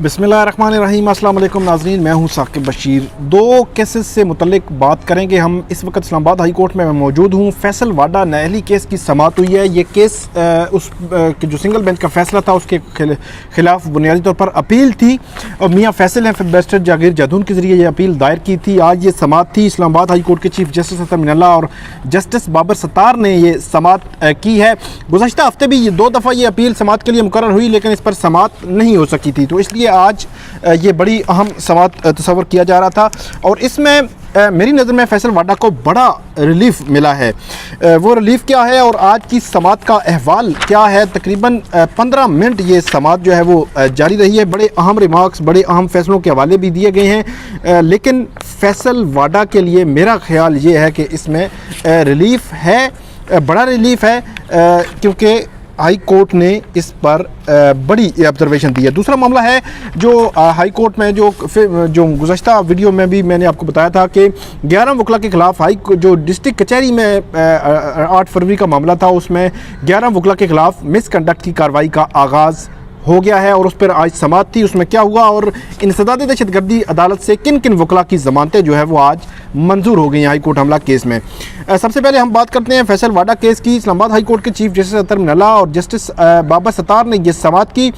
बिस्मिल्लाहिर्रहमानिर्रहीम। अस्सलाम वालेकुम नाज़रीन, मैं हूं साकिब बशीर। दो केसेस से मुतल्लिक बात करेंगे हम। इस वक्त इस्लामाबाद हाई कोर्ट में मैं मौजूद हूं। फैसल वाडा नहली केस की समाअत हुई है। ये केस जो सिंगल बेंच का फ़ैसला था उसके ख़िलाफ़ बुनियादी तौर पर अपील थी और मियाँ फैसल हैं बैरिस्टर जागीर जदून के ज़रिए ये अपील दायर की थी। आज ये समाअत थी। इस्लामाबाद हाई कोर्ट के चीफ जस्टिस अतर मिनल्ला और जस्टिस बाबर सत्तार ने ये समाअत की है। गुज़श्ता हफ्ते भी ये 2 दफ़ा ये अपील समाअत के लिए मुकर्रर हुई, लेकिन इस पर समाअत नहीं हो सकी थी, तो इसलिए आज ये बड़ी अहम समाअत तस्वर किया जा रहा था। और इसमें मेरी नज़र में फैसल वाडा को बड़ा रिलीफ मिला है। वो रिलीफ क्या है और आज की समाअत का अहवाल क्या है। तकरीबन 15 मिनट ये समाअत जो है वो जारी रही है। बड़े अहम रिमार्क्स, बड़े अहम फैसलों के हवाले भी दिए गए हैं, लेकिन फैसल वाडा के लिए मेरा ख्याल ये है कि इसमें रिलीफ है, बड़ा रिलीफ है, क्योंकि हाई कोर्ट ने इस पर बड़ी ऑब्जर्वेशन दी है। दूसरा मामला है जो हाई कोर्ट में जो गुज़श्ता वीडियो में भी मैंने आपको बताया था कि 11 वकला के ख़िलाफ़ जो डिस्ट्रिक्ट कचहरी में 8 फरवरी का मामला था, उसमें 11 वकला के ख़िलाफ़ मिसकंडक्ट की कार्रवाई का आगाज़ हो गया है और उस पर आज समाअत थी। उसमें क्या हुआ और इंसदाद दहशतगर्दी अदालत से किन किन वकला की ज़मानतें जो है वो आज मंजूर हो गई हैं हाई कोर्ट हमला केस में। सबसे पहले हम बात करते हैं फैसल वाडा केस की। इस्लामाबाद हाई कोर्ट के चीफ जस्टिस अतर मिनल्ला और जस्टिस बाबर सत्तार ने ये समाअत की।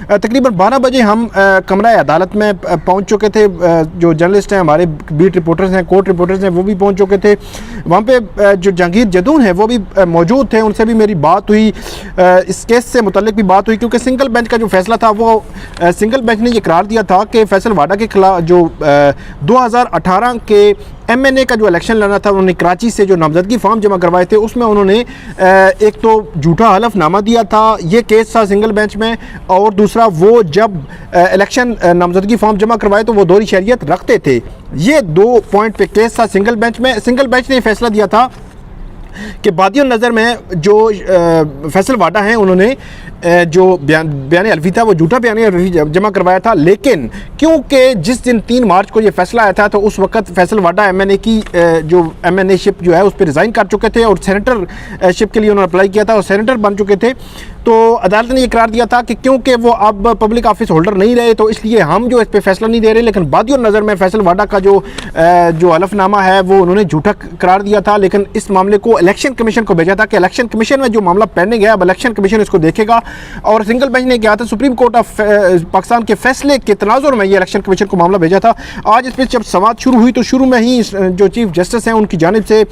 तकरीबन 12 बजे हम कमरा अदालत में पहुंच चुके थे। जो जर्नलिस्ट हैं, हमारे बीट रिपोर्टर्स हैं, कोर्ट रिपोर्टर्स हैं, वो भी पहुंच चुके थे। वहाँ पे जो जागीर जदून हैं वो भी मौजूद थे। उनसे भी मेरी बात हुई, इस केस से मुतल्लिक भी बात हुई, क्योंकि सिंगल बेंच का जो फैसला था वो सिंगल बेंच ने ये करार दिया था कि फैसल वाडा के खिलाफ जो 2018 के MNA का जो इलेक्शन लड़ना था, उन्होंने कराची से जो नामजदगी फॉर्म जमा करवाए थे उसमें उन्होंने एक तो झूठा हलफनामा दिया था, ये केस था सिंगल बेंच में, और दूसरा वो जब इलेक्शन नामजदगी फॉर्म जमा करवाए तो वो दोहरी शहरियत रखते थे। ये 2 पॉइंट पे केस था सिंगल बेंच में। सिंगल बेंच ने फैसला दिया था कि बादियों नज़र में जो फैसल वाडा हैं उन्होंने जो बयान अलवी था वो झूठा बयान अलवी जमा करवाया था, लेकिन क्योंकि जिस दिन 3 मार्च को ये फैसला आया था तो उस वक्त फैसल वाडा MNA की जो MNA शिप जो है उस पर रिज़ाइन कर चुके थे और सेनेटर शिप के लिए उन्होंने अप्लाई किया था और सेनेटर बन चुके थे। तो अदालत ने ये करार दिया था कि क्योंकि वो अब पब्लिक ऑफिस होल्डर नहीं रहे तो इसलिए हम जो इस पर फैसला नहीं दे रहे, लेकिन बादियों नज़र में फैसल वाडा का जो हलफनामा है वो उन्होंने झूठा करार दिया था। लेकिन इस मामले को इलेक्शन कमीशन को भेजा था कि इलेक्शन कमीशन में जो मामला पेंडिंग है अब इलेक्शन कमीशन इसको देखेगा, और सिंगल बेंच ने कहा था सुप्रीम कोर्ट ऑफ पाकिस्तान के फैसले के तनाजुर में ये इलेक्शन कमीशन को मामला भेजा था। आज इस पर जब समाअत शुरू हुई तो शुरू में ही जो चीफ जस्टिस हैं उनकी जानिब से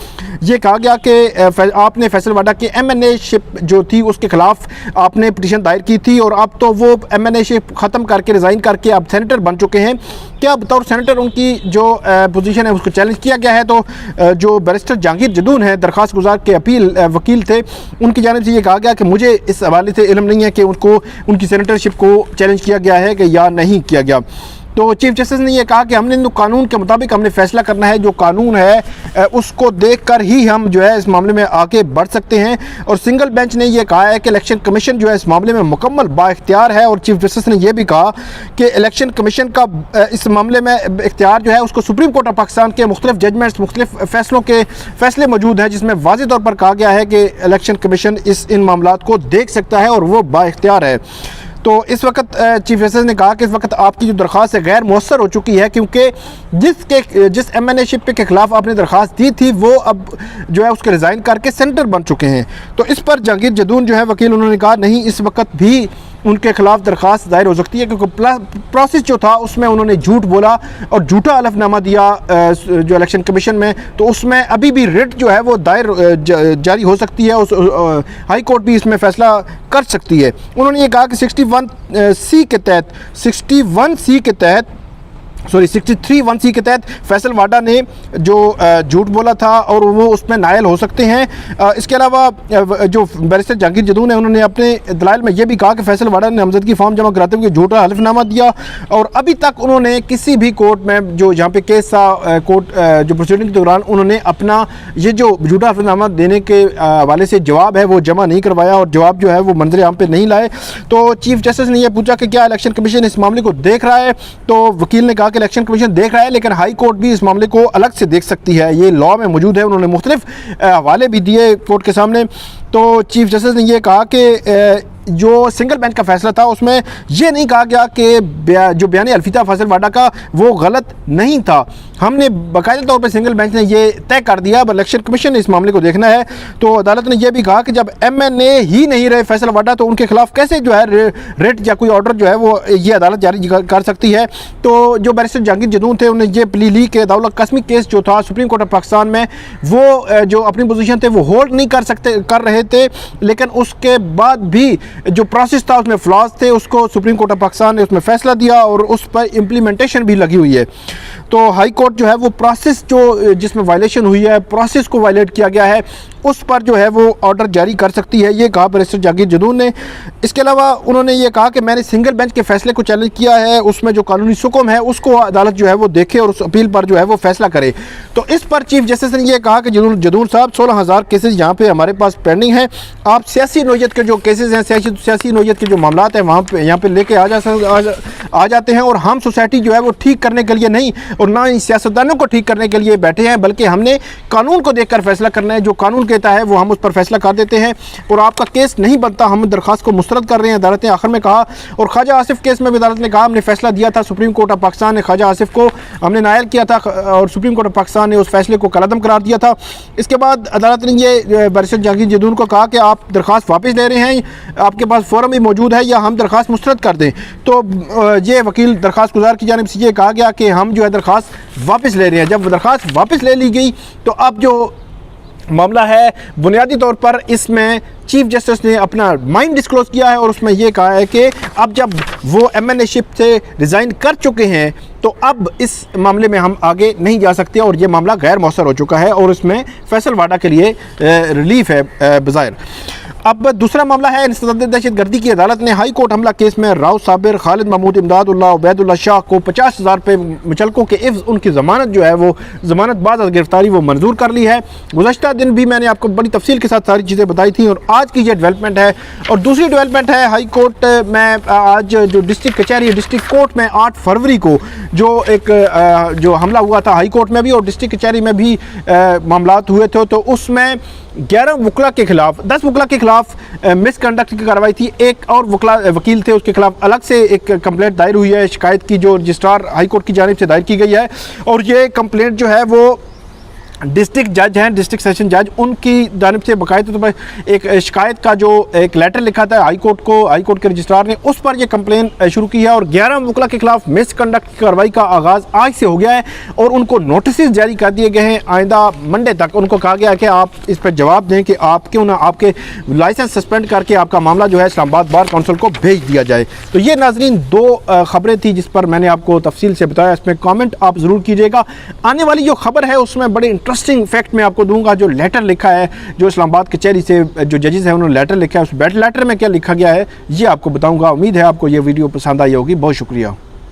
ये कहा गया कि आपने फैसल वाडा की MNA शिप जो थी उसके खिलाफ आपने पिटीशन दायर की थी और अब तो वो MNA शिप ख़त्म करके रिज़ाइन करके अब सेनेटर बन चुके हैं। क्या बतौर सेनेटर उनकी जो पोजीशन है उसको चैलेंज किया गया है। तो जो बैरिस्टर जागीर जदून है दरख्वास्त गुजार के अपील वकील थे, उनकी जानिब से ये कहा गया कि मुझे इस हवाले से इल्म नहीं है कि उनको उनकी सेनेटरशिप को चैलेंज किया गया है कि या नहीं किया गया। तो चीफ जस्टिस ने यह कहा कि हमने कानून के मुताबिक हमने फैसला करना है, जो कानून है उसको देखकर ही हम जो है इस मामले में आगे बढ़ सकते हैं। और सिंगल बेंच ने यह कहा है कि इलेक्शन कमीशन जो है इस मामले में मुकम्मल बाइख्तियार है। और चीफ जस्टिस ने यह भी कहा कि इलेक्शन कमीशन का इस मामले में इख्तियार जो है उसको सुप्रीम कोर्ट ऑफ पाकिस्तान के मुख्तलिफ जजमेंट्स, मुख्तलिफ फैसलों के फैसले मौजूद हैं जिसमें वाज़ेह तौर पर कहा गया है कि इलेक्शन कमीशन इन मामलात को देख सकता है और वो बाइख्तियार है। तो इस वक्त चीफ जस्टिस ने कहा कि इस वक्त आपकी जो दरख्वास्त है गैर मौसर हो चुकी है, क्योंकि जिस MNA शिप के खिलाफ आपने दरख्वास्त दी थी वो अब जो है उसके रिज़ाइन करके सेनेटर बन चुके हैं। तो इस पर जागीर जदून जो है वकील, उन्होंने कहा नहीं, इस वक्त भी उनके खिलाफ दरख्वास्त दायर हो सकती है, क्योंकि प्रोसेस जो था उसमें उन्होंने झूठ बोला और झूठा हलफनामा दिया जो इलेक्शन कमीशन में, तो उसमें अभी भी रिट जो है वो दायर जारी हो सकती है। उस हाई कोर्ट भी इसमें फ़ैसला कर सकती है। उन्होंने ये कहा कि 61C के तहत 63(1)(c) के तहत फैसल वाडा ने जो झूठ बोला था और वो उसमें नायल हो सकते हैं। इसके अलावा जो बैरिस्टर जागीर जदून है उन्होंने अपने दलाइल में ये भी कहा कि फैसल वाडा ने नामजदगी फॉर्म जमा कराते हुए झूठा हलफनामा दिया और अभी तक उन्होंने किसी भी कोर्ट में जो जहाँ पे केस था कोर्ट जो प्रोसीडिंग के दौरान उन्होंने अपना ये जो झूठा हलफनामा देने के हवाले से जवाब है वो जमा नहीं करवाया और जवाब जो है वो मंजर आम पे नहीं लाए। तो चीफ जस्टिस ने यह पूछा कि क्या इलेक्शन कमीशन इस मामले को देख रहा है, तो वकील ने कहा कि इलेक्शन कमीशन देख रहा है लेकिन हाई कोर्ट भी इस मामले को अलग से देख सकती है, ये लॉ में मौजूद है। उन्होंने मुख्तलिफ हवाले भी दिए कोर्ट के सामने। तो चीफ जस्टिस ने यह कहा कि जो सिंगल बेंच का फैसला था उसमें यह नहीं कहा गया कि जो बयान अलफिया फैसल वाडा का वो गलत नहीं था। हमने बाकायदा तौर पर सिंगल बेंच ने ये तय कर दिया, अब इलेक्शन कमीशन ने इस मामले को देखना है। तो अदालत ने यह भी कहा कि जब MNA ही नहीं रहे फैसल वाडा तो उनके खिलाफ कैसे जो है रेट या कोई ऑर्डर जो है वो ये अदालत जारी कर सकती है। तो जो बैरिस्टर जहांगीर जदून थे उन्हें ये प्ली ली कि दाउला कसमी केस जो था सुप्रीम कोर्ट ऑफ पाकिस्तान में वो जो अपनी पोजीशन थे वो होल्ड नहीं कर रहे थे, लेकिन उसके बाद भी जो प्रोसेस था उसमें फ्लॉज थे, उसको सुप्रीम कोर्ट ऑफ पाकिस्तान ने उसमें फैसला दिया और उस पर इम्प्लीमेंटेशन भी लगी हुई है। तो हाई कोर्ट जो है वो प्रोसेस जो जिसमें वायलेशन हुई है, प्रोसेस को वायलेट किया गया है, उस पर जो है वो ऑर्डर जारी कर सकती है, ये कहा बैरिस्टर जहांगीर जदून ने। इसके अलावा उन्होंने ये कहा कि मैंने सिंगल बेंच के फैसले को चैलेंज किया है, उसमें जो कानूनी सुकम है उसको अदालत जो है वो देखे और उस अपील पर जो है वो फैसला करे। तो इस पर चीफ जस्टिस ने यह कहा कि जदून साहब 16,000 केसेस यहाँ पे हमारे पास पेंडिंग हैं, आप सियासी नोयत के जो केसेस हैं, सियासी नोयत के जो मामला हैं वहाँ पे यहाँ पे लेके आ जाते हैं, और हम सोसाइटी जो है वो ठीक करने के लिए नहीं और ना ही सियासतदानों को ठीक करने के लिए बैठे हैं, बल्कि हमने कानून को देखकर फैसला करना है। जो कानून कहता है वो हम उस पर फैसला कर देते हैं, और आपका केस नहीं बनता, हम दरख्वास्त को मुस्तरद कर रहे हैं, अदालत ने आखिर में कहा। और ख्वाजा आसिफ केस में भी अदालत ने कहा, हमने फैसला दिया था, सुप्रीम कोर्ट ऑफ पाकिस्तान ने ख्वाजा आसिफ को हमने नायल किया था और सुप्रीम कोर्ट ऑफ पाकिस्तान ने उस फैसले को कलअदम करार दिया था। इसके बाद अदालत ने ये बैरिस्टर जहांगीर जदून को कहा कि आप दरख्वास्त वापस ले रहे हैं, आपके पास फॉर्म भी मौजूद है, या हम दरख्वास्त मुस्तरद कर दें। तो ये वकील दरख्वास्त गुजार की जानिब से ये कहा गया कि हम जो है दरख्वास्त वापस ले रहे हैं। जब दरख्वास्त वापस ले ली गई तो अब जो मामला है बुनियादी तौर पर इसमें चीफ जस्टिस ने अपना माइंड डिस्क्लोज किया है और उसमें यह कहा है कि अब जब वो MNA शिप से रिज़ाइन कर चुके हैं तो अब इस मामले में हम आगे नहीं जा सकते और ये मामला गैर मौसर हो चुका है और इसमें फैसल वाडा के लिए रिलीफ है बज़ाहिर। अब दूसरा मामला है इंसदाद दहशतगर्दी की। अदालत ने हाई कोर्ट हमला केस में राव साबिर, खालिद महमूद, इमदादुल्लाह, उबैदुल्लाह शाह को 50,000 रुपये मुचलकों के इव्ज़ उनकी ज़मानत जो है वो ज़मानत बाद गिरफ्तारी वो मंजूर कर ली है। गुज़श्ता दिन भी मैंने आपको बड़ी तफसील के साथ सारी चीज़ें बताई थी और आज की ये डेवलपमेंट है। और दूसरी डेवलपमेंट है हाई कोर्ट में आज जो डिस्ट्रिक्ट कचहरी डिस्ट्रिक्ट कोर्ट में 8 फरवरी को जो एक जो हमला हुआ था हाई कोर्ट में भी और डिस्ट्रिक्ट कचहरी में भी मामलात हुए थे, तो उसमें 11 वकला के खिलाफ 10 वकला के खिलाफ मिसकंडक्ट की कार्रवाई थी। एक और वकील थे उसके खिलाफ अलग से एक कंप्लेंट दायर हुई है, शिकायत की जो रजिस्ट्रार हाई कोर्ट की जानिब से दायर की गई है। और ये कंप्लेंट जो है वो डिस्ट्रिक्ट जज हैं, डिस्ट्रिक्ट सेशन जज, उनकी जानिब से बाकायदा तौर पर एक शिकायत का जो एक लेटर लिखा था हाई कोर्ट को, हाई कोर्ट के रजिस्ट्रार ने उस पर यह कंप्लेन शुरू की है। और 11 वकला के खिलाफ मिसकंडक्ट की कार्रवाई का आगाज़ आज से हो गया है और उनको नोटिस जारी कर दिए गए हैं। आइंदा मंडे तक उनको कहा गया कि आप इस पर जवाब दें कि आप क्यों ना आपके लाइसेंस सस्पेंड करके आपका मामला जो है इस्लामाबाद बार काउंसिल को भेज दिया जाए। तो ये नाजरीन 2 खबरें थी जिस पर मैंने आपको तफसील से बताया, इसमें कॉमेंट आप ज़रूर कीजिएगा। आने वाली जो खबर है उसमें बड़े इंटरेस्टिंग फैक्ट मैं आपको दूंगा। जो लेटर लिखा है जो इस्लामाबाद कचहरी से जो जजेस हैं उन्होंने लेटर लिखा है, उस लेटर में क्या लिखा गया है ये आपको बताऊंगा। उम्मीद है आपको ये वीडियो पसंद आई होगी। बहुत शुक्रिया।